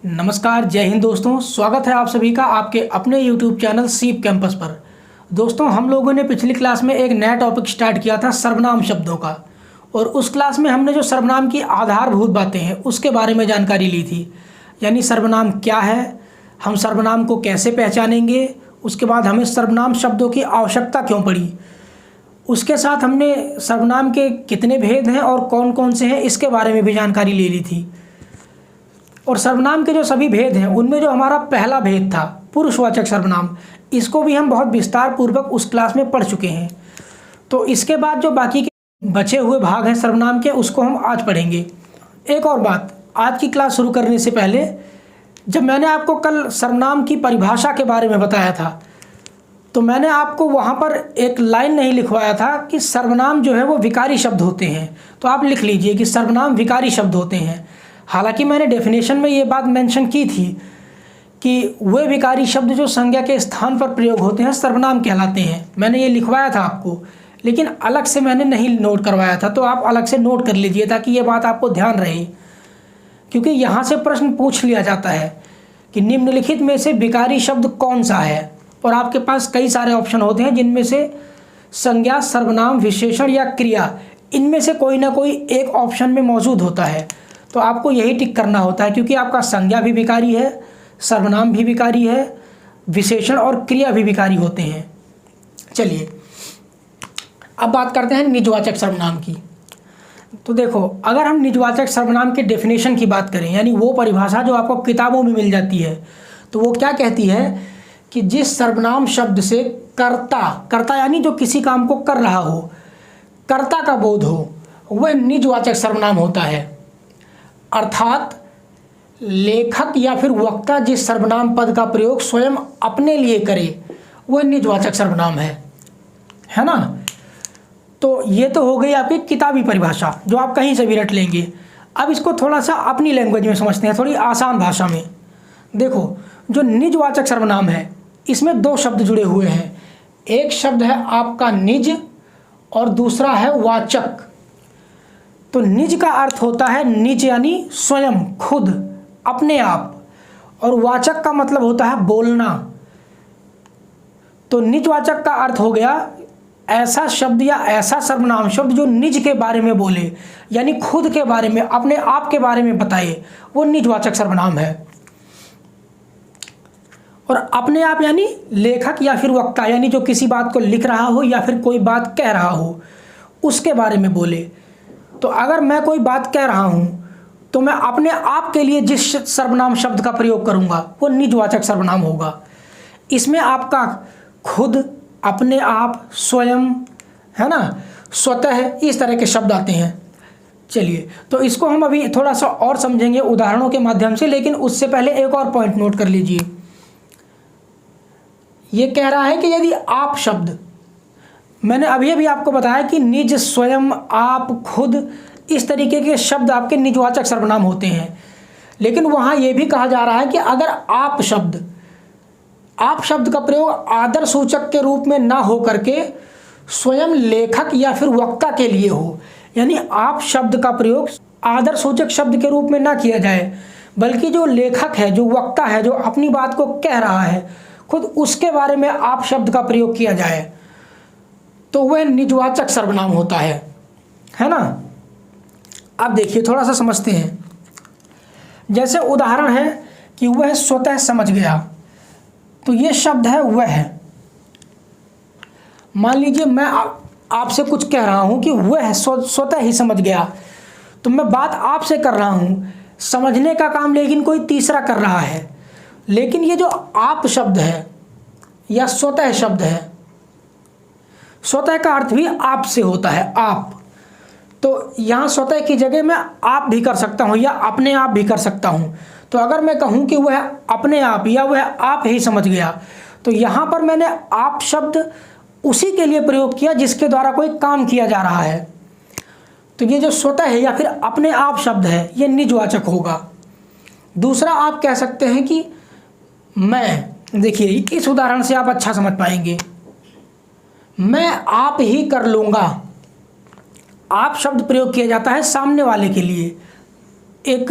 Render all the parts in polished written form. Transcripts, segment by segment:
नमस्कार, जय हिंद दोस्तों। स्वागत है आप सभी का आपके अपने YouTube चैनल सीप कैंपस पर। दोस्तों, हम लोगों ने पिछली क्लास में एक नया टॉपिक स्टार्ट किया था सर्वनाम शब्दों का, और उस क्लास में हमने जो सर्वनाम की आधारभूत बातें हैं उसके बारे में जानकारी ली थी। यानी सर्वनाम क्या है, हम सर्वनाम को कैसे पहचानेंगे, उसके बाद हमें सर्वनाम शब्दों की आवश्यकता क्यों पड़ी। उसके साथ हमने सर्वनाम के कितने भेद हैं और कौन कौन से हैं इसके बारे में भी जानकारी ले ली थी। और सर्वनाम के जो सभी भेद हैं उनमें जो हमारा पहला भेद था पुरुषवाचक सर्वनाम, इसको भी हम बहुत विस्तार पूर्वक उस क्लास में पढ़ चुके हैं। तो इसके बाद जो बाकी के बचे हुए भाग हैं सर्वनाम के, उसको हम आज पढ़ेंगे। एक और बात, आज की क्लास शुरू करने से पहले जब मैंने आपको कल सर्वनाम की परिभाषा के बारे में बताया था, तो मैंने आपको वहाँ पर एक लाइन नहीं लिखवाया था कि सर्वनाम जो है वो विकारी शब्द होते हैं। तो आप लिख लीजिए कि सर्वनाम विकारी शब्द होते हैं। हालांकि मैंने डेफिनेशन में ये बात मेंशन की थी कि वे विकारी शब्द जो संज्ञा के स्थान पर प्रयोग होते हैं सर्वनाम कहलाते हैं। मैंने ये लिखवाया था आपको, लेकिन अलग से मैंने नहीं नोट करवाया था। तो आप अलग से नोट कर लीजिए ताकि ये बात आपको ध्यान रहे, क्योंकि यहाँ से प्रश्न पूछ लिया जाता है कि निम्नलिखित में से विकारी शब्द कौन सा है, और आपके पास कई सारे ऑप्शन होते हैं जिनमें से संज्ञा, सर्वनाम, विशेषण या क्रिया, इनमें से कोई ना कोई एक ऑप्शन में मौजूद होता है। तो आपको यही टिक करना होता है, क्योंकि आपका संज्ञा भी विकारी है, सर्वनाम भी विकारी है, विशेषण और क्रिया भी विकारी होते हैं। चलिए अब बात करते हैं निजवाचक सर्वनाम की। तो देखो, अगर हम निजवाचक सर्वनाम के डेफिनेशन की बात करें, यानी वो परिभाषा जो आपको किताबों में मिल जाती है, तो वो क्या कहती है कि जिस सर्वनाम शब्द से कर्ता यानी जो किसी काम को कर रहा हो, कर्ता का बोध हो, वह निजवाचक सर्वनाम होता है। अर्थात लेखक या फिर वक्ता जिस सर्वनाम पद का प्रयोग स्वयं अपने लिए करे वह निजवाचक सर्वनाम है ना। तो ये तो हो गई आपकी किताबी परिभाषा जो आप कहीं से भी रट लेंगे। अब इसको थोड़ा सा अपनी लैंग्वेज में समझते हैं, थोड़ी आसान भाषा में। देखो, जो निजवाचक सर्वनाम है इसमें दो शब्द जुड़े हुए हैं। एक शब्द है आपका निज और दूसरा है वाचक। तो निज का अर्थ होता है निज यानी स्वयं, खुद, अपने आप, और वाचक का मतलब होता है बोलना। तो निजवाचक का अर्थ हो गया ऐसा शब्द या ऐसा सर्वनाम शब्द जो निज के बारे में बोले, यानी खुद के बारे में, अपने आप के बारे में बताए, वो निजवाचक सर्वनाम है। और अपने आप यानी लेखक या फिर वक्ता, यानी जो किसी बात को लिख रहा हो या फिर कोई बात कह रहा हो उसके बारे में बोले। तो अगर मैं कोई बात कह रहा हूं तो मैं अपने आप के लिए जिस सर्वनाम शब्द का प्रयोग करूंगा वो निजवाचक सर्वनाम होगा। इसमें आपका खुद, अपने आप, स्वयं, है ना, स्वतः, इस तरह के शब्द आते हैं। चलिए, तो इसको हम अभी थोड़ा सा और समझेंगे उदाहरणों के माध्यम से, लेकिन उससे पहले एक और पॉइंट नोट कर लीजिए। ये कह रहा है कि यदि आप शब्द, मैंने अभी आपको बताया कि निज, स्वयं, आप, खुद, इस तरीके के शब्द आपके निजवाचक सर्वनाम होते हैं। लेकिन वहाँ ये भी कहा जा रहा है कि अगर आप शब्द का प्रयोग आदर सूचक के रूप में ना हो करके स्वयं लेखक या फिर वक्ता के लिए हो, यानी आप शब्द का प्रयोग आदर सूचक शब्द के रूप में ना किया जाए, बल्कि जो लेखक है, जो वक्ता है, जो अपनी बात को कह रहा है खुद, उसके बारे में आप शब्द का प्रयोग किया जाए, तो वह निजवाचक सर्वनाम होता है ना। अब देखिए, थोड़ा सा समझते हैं। जैसे उदाहरण है कि वह स्वतः समझ गया, तो ये शब्द है वह। मान लीजिए मैं आपसे कुछ कह रहा हूं कि वह स्वतः ही समझ गया, तो मैं बात आपसे कर रहा हूं, समझने का काम लेकिन कोई तीसरा कर रहा है। लेकिन ये जो आप शब्द है या स्वतः शब्द है, स्वतः का अर्थ भी आप से होता है, आप। तो यहाँ स्वतः की जगह मैं आप भी कर सकता हूँ या अपने आप भी कर सकता हूँ। तो अगर मैं कहूँ कि वह अपने आप या वह आप ही समझ गया, तो यहाँ पर मैंने आप शब्द उसी के लिए प्रयोग किया जिसके द्वारा कोई काम किया जा रहा है। तो ये जो स्वतः है या फिर अपने आप शब्द है ये निजवाचक होगा। दूसरा आप कह सकते हैं कि मैं, देखिए इस उदाहरण से आप अच्छा समझ पाएंगे। मैं आप ही कर लूँगा, आप शब्द प्रयोग किया जाता है सामने वाले के लिए, एक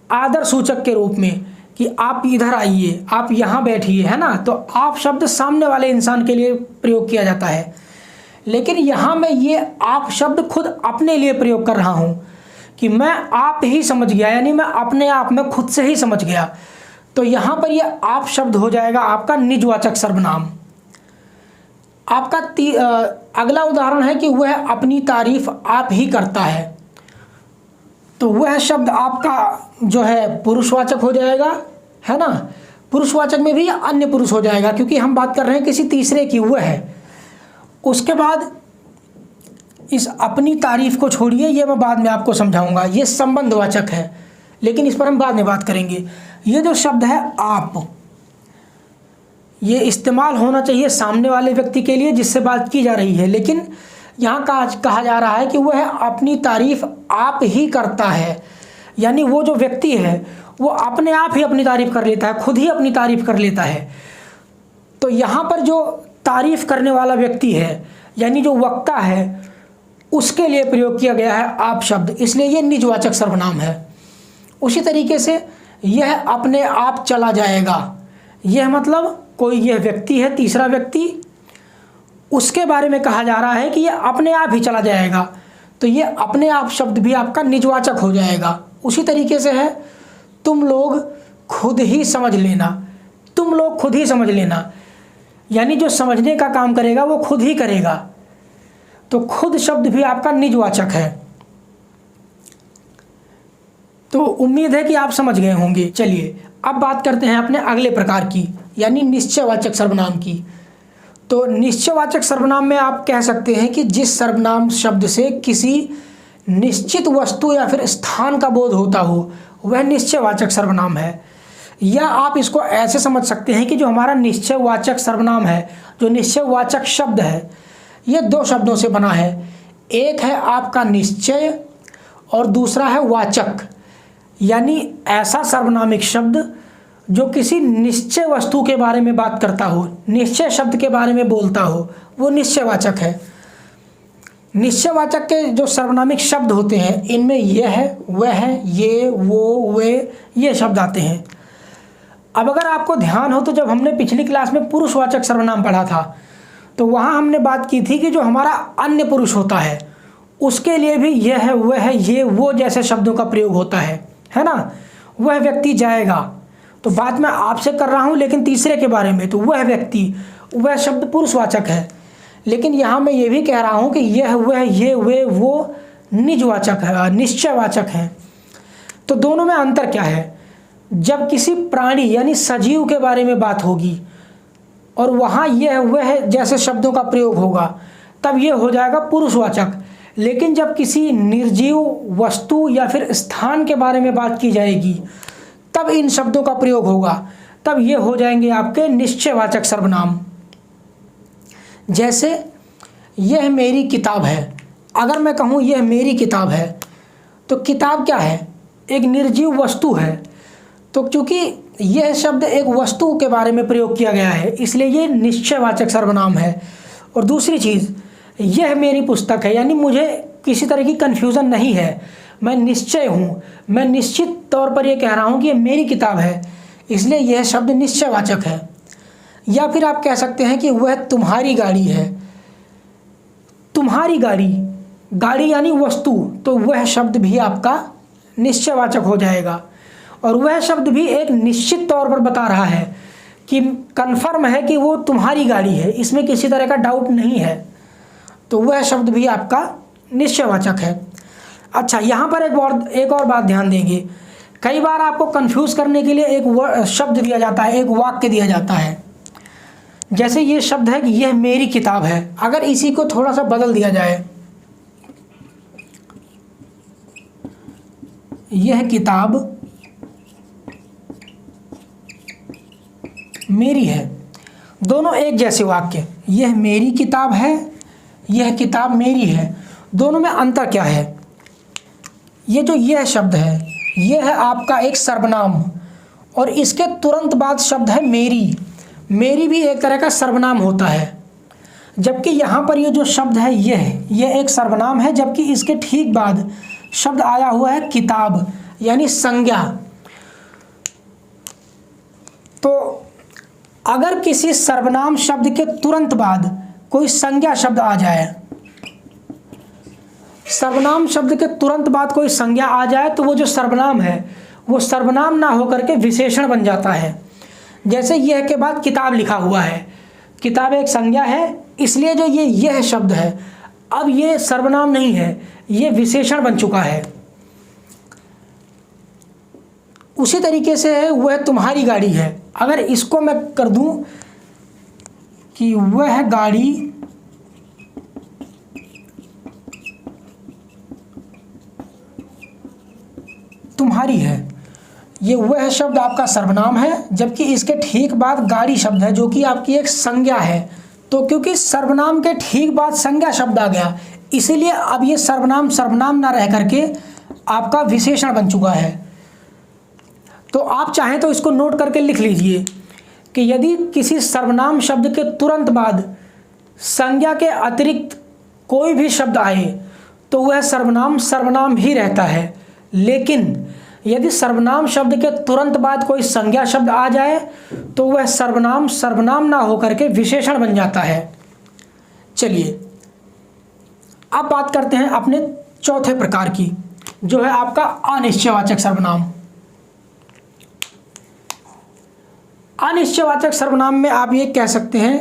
आदर सूचक के रूप में कि आप इधर आइए, आप यहाँ बैठिए, है ना, तो आप शब्द सामने वाले इंसान के लिए प्रयोग किया जाता है। लेकिन यहाँ मैं ये आप शब्द खुद अपने लिए प्रयोग कर रहा हूँ कि मैं आप ही समझ गया, यानी मैं अपने आप में खुद से ही समझ गया। तो यहाँ पर ये आप शब्द हो जाएगा आपका निजवाचक सर्वनाम। आपका अगला उदाहरण है कि वह अपनी तारीफ आप ही करता है। तो वह शब्द आपका जो है पुरुषवाचक हो जाएगा, है ना। पुरुषवाचक में भी अन्य पुरुष हो जाएगा क्योंकि हम बात कर रहे हैं किसी तीसरे की, वह है। उसके बाद इस अपनी तारीफ को छोड़िए, ये मैं बाद में आपको समझाऊंगा, ये संबंधवाचक है, लेकिन इस पर हम बाद में बात करेंगे। ये जो शब्द है आप, ये इस्तेमाल होना चाहिए सामने वाले व्यक्ति के लिए जिससे बात की जा रही है, लेकिन यहाँ कहा जा रहा है कि वह अपनी तारीफ आप ही करता है, यानी वो जो व्यक्ति है वो अपने आप ही अपनी तारीफ कर लेता है, खुद ही अपनी तारीफ कर लेता है। तो यहाँ पर जो तारीफ करने वाला व्यक्ति है, यानी जो वक्ता है, उसके लिए प्रयोग किया गया है आप शब्द, इसलिए ये निजवाचक सर्वनाम है। उसी तरीके से यह अपने आप चला जाएगा, यह मतलब कोई यह व्यक्ति है, तीसरा व्यक्ति, उसके बारे में कहा जा रहा है कि यह अपने आप ही चला जाएगा, तो यह अपने आप शब्द भी आपका निजवाचक हो जाएगा। उसी तरीके से है तुम लोग खुद ही समझ लेना, तुम लोग खुद ही समझ लेना, यानी जो समझने का काम करेगा वो खुद ही करेगा, तो खुद शब्द भी आपका निजवाचक है। तो उम्मीद है कि आप समझ गए होंगे। चलिए अब बात करते हैं अपने अगले प्रकार की, यानी निश्चयवाचक सर्वनाम की। तो निश्चयवाचक सर्वनाम में आप कह सकते हैं कि जिस सर्वनाम शब्द से किसी निश्चित वस्तु या फिर स्थान का बोध होता हो वह निश्चयवाचक सर्वनाम है। या आप इसको ऐसे समझ सकते हैं कि जो हमारा निश्चयवाचक सर्वनाम है, जो निश्चयवाचक शब्द है, ये दो शब्दों से बना है। एक है आपका निश्चय और दूसरा है वाचक, यानी ऐसा सर्वनामिक शब्द जो किसी निश्चय वस्तु के बारे में बात करता हो, निश्चय शब्द के बारे में बोलता हो, वो निश्चयवाचक है। निश्चयवाचक के जो सर्वनामिक शब्द होते हैं इनमें यह है, वह है, ये, वो, वे, ये शब्द आते हैं। अब अगर आपको ध्यान हो तो जब हमने पिछली क्लास में पुरुषवाचक सर्वनाम पढ़ा था तो वहाँ हमने बात की थी कि जो हमारा अन्य पुरुष होता है उसके लिए भी यह है, वह है, ये, वो जैसे शब्दों का प्रयोग होता है ना। वह व्यक्ति जाएगा, तो बात मैं आपसे कर रहा हूँ लेकिन तीसरे के बारे में, तो वह व्यक्ति, वह शब्द पुरुषवाचक है। लेकिन यहाँ मैं ये भी कह रहा हूँ कि यह, वह, ये, वे, वो निजवाचक है, निश्चयवाचक है। तो दोनों में अंतर क्या है? जब किसी प्राणी यानी सजीव के बारे में बात होगी और वहाँ यह, वह जैसे शब्दों का प्रयोग होगा तब यह हो जाएगा पुरुषवाचक। लेकिन जब किसी निर्जीव वस्तु या फिर स्थान के बारे में बात की जाएगी तब इन शब्दों का प्रयोग होगा, तब ये हो जाएंगे आपके निश्चयवाचक सर्वनाम। जैसे यह मेरी किताब है, अगर मैं कहूँ यह मेरी किताब है तो किताब क्या है? एक निर्जीव वस्तु है। तो क्योंकि यह शब्द एक वस्तु के बारे में प्रयोग किया गया है इसलिए ये निश्चयवाचक सर्वनाम है। और दूसरी चीज़, यह मेरी पुस्तक है, यानी मुझे किसी तरह की कन्फ्यूज़न नहीं है, मैं निश्चय हूँ, मैं निश्चित तौर पर यह कह रहा हूँ कि यह मेरी किताब है, इसलिए यह शब्द निश्चयवाचक है। या फिर आप कह सकते हैं कि वह तुम्हारी गाड़ी है। तुम्हारी गाड़ी, गाड़ी यानी वस्तु, तो वह शब्द भी आपका निश्चयवाचक हो जाएगा। और वह शब्द भी एक निश्चित तौर पर बता रहा है कि कन्फर्म है कि वो तुम्हारी गाड़ी है, इसमें किसी तरह का डाउट नहीं है, तो वह शब्द भी आपका निश्चयवाचक है। अच्छा, यहाँ पर एक और बात ध्यान देंगे। कई बार आपको कंफ्यूज करने के लिए एक शब्द दिया जाता है, एक वाक्य दिया जाता है। जैसे ये शब्द है कि यह मेरी किताब है, अगर इसी को थोड़ा सा बदल दिया जाए, यह किताब मेरी है, दोनों एक जैसे वाक्य, यह मेरी किताब है, यह किताब मेरी है, दोनों में अंतर क्या है? ये जो यह शब्द है यह है आपका एक सर्वनाम और इसके तुरंत बाद शब्द है मेरी। मेरी भी एक तरह का सर्वनाम होता है, जबकि यहाँ पर ये जो शब्द है यह एक सर्वनाम है, जबकि इसके ठीक बाद शब्द आया हुआ है किताब, यानी संज्ञा। तो अगर किसी सर्वनाम शब्द के तुरंत बाद कोई संज्ञा शब्द आ जाए, सर्वनाम शब्द के तुरंत बाद कोई संज्ञा आ जाए तो वो जो सर्वनाम है वो सर्वनाम ना होकर के विशेषण बन जाता है। जैसे यह के बाद किताब लिखा हुआ है, किताब एक संज्ञा है, इसलिए जो यह शब्द है अब ये सर्वनाम नहीं है, ये विशेषण बन चुका है। उसी तरीके से है वह तुम्हारी गाड़ी है, अगर इसको मैं कर दूं कि वह गाड़ी तुम्हारी है, ये वह शब्द आपका सर्वनाम है, जबकि इसके ठीक बाद गाड़ी शब्द है जो कि आपकी एक संज्ञा है। तो क्योंकि सर्वनाम के ठीक बाद संज्ञा शब्द आ गया, इसीलिए अब ये सर्वनाम सर्वनाम ना रह करके आपका विशेषण बन चुका है। तो आप चाहें तो इसको नोट करके लिख लीजिए कि यदि किसी सर्वनाम शब्द के तुरंत बाद संज्ञा के अतिरिक्त कोई भी शब्द आए तो वह सर्वनाम सर्वनाम ही रहता है, लेकिन यदि सर्वनाम शब्द के तुरंत बाद कोई संज्ञा शब्द आ जाए तो वह सर्वनाम सर्वनाम ना होकर के विशेषण बन जाता है। चलिए अब बात करते हैं अपने चौथे प्रकार की, जो है आपका अनिश्चयवाचक सर्वनाम। अनिश्चयवाचक सर्वनाम में आप ये कह सकते हैं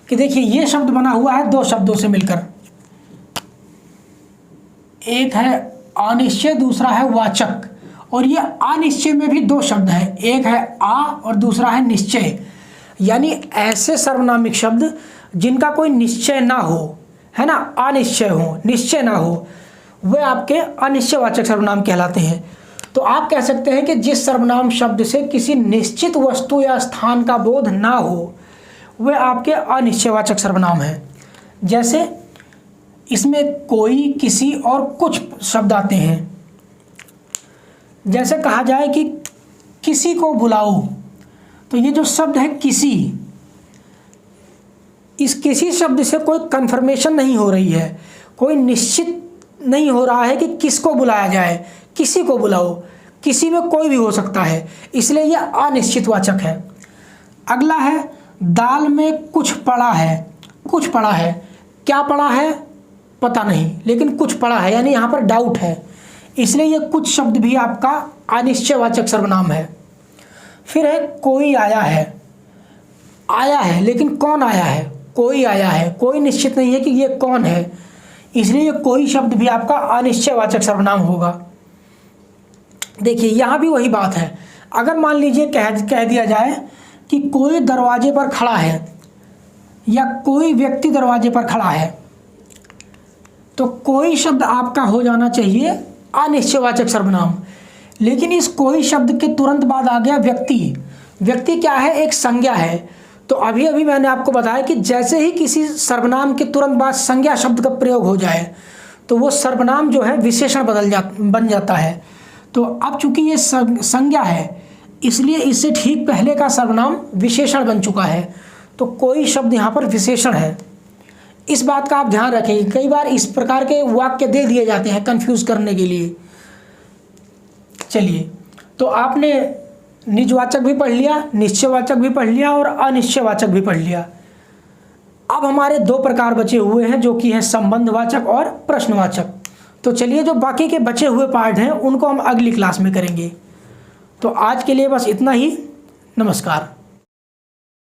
कि देखिए ये शब्द बना हुआ है दो शब्दों से मिलकर, एक है अनिश्चय, दूसरा है वाचक, और ये अनिश्चय में भी दो शब्द हैं, एक है आ और दूसरा है निश्चय। यानी ऐसे सर्वनामिक शब्द जिनका कोई निश्चय ना हो, है ना, अनिश्चय हो, निश्चय ना हो, वे आपके अनिश्चयवाचक सर्वनाम कहलाते हैं। तो आप कह सकते हैं कि जिस सर्वनाम शब्द से किसी निश्चित वस्तु या स्थान का बोध ना हो वे आपके अनिश्चयवाचक सर्वनाम हैं। जैसे इसमें कोई, किसी और कुछ शब्द आते हैं। जैसे कहा जाए कि किसी को बुलाओ, तो ये जो शब्द है किसी, इस किसी शब्द से कोई कंफर्मेशन नहीं हो रही है, कोई निश्चित नहीं हो रहा है कि किसको बुलाया जाए, किसी को बुलाओ, किसी में कोई भी हो सकता है, इसलिए यह अनिश्चितवाचक है। अगला है दाल में कुछ पड़ा है। कुछ पड़ा है, क्या पड़ा है पता नहीं, लेकिन कुछ पड़ा है, यानी यहाँ पर डाउट है, इसलिए यह कुछ शब्द भी आपका अनिश्चयवाचक सर्वनाम है। फिर है कोई आया है। आया है लेकिन कौन आया है, कोई आया है, कोई निश्चित नहीं है कि ये कौन है, इसलिए कोई शब्द भी आपका अनिश्चयवाचक सर्वनाम होगा। देखिए यहाँ भी वही बात है, अगर मान लीजिए कह दिया जाए कि कोई दरवाजे पर खड़ा है या कोई व्यक्ति दरवाजे पर खड़ा है, तो कोई शब्द आपका हो जाना चाहिए अनिश्चयवाचक सर्वनाम। लेकिन इस कोई शब्द के तुरंत बाद आ गया व्यक्ति। व्यक्ति क्या है, एक संज्ञा है। तो अभी अभी मैंने आपको बताया कि जैसे ही किसी सर्वनाम के तुरंत बाद संज्ञा शब्द का प्रयोग हो जाए तो वो सर्वनाम जो है विशेषण बन जाता है। तो अब चूंकि ये संज्ञा है इसलिए इससे ठीक पहले का सर्वनाम विशेषण बन चुका है, तो कोई शब्द यहाँ पर विशेषण है। इस बात का आप ध्यान रखें, कई बार इस प्रकार के वाक्य दे दिए जाते हैं कंफ्यूज करने के लिए। चलिए, तो आपने निजवाचक भी पढ़ लिया, निश्चयवाचक भी पढ़ लिया और अनिश्चयवाचक भी पढ़ लिया। अब हमारे दो प्रकार बचे हुए हैं, जो कि है संबंधवाचक और प्रश्नवाचक। तो चलिए, जो बाकी के बचे हुए पार्ट हैं उनको हम अगली क्लास में करेंगे। तो आज के लिए बस इतना ही। नमस्कार।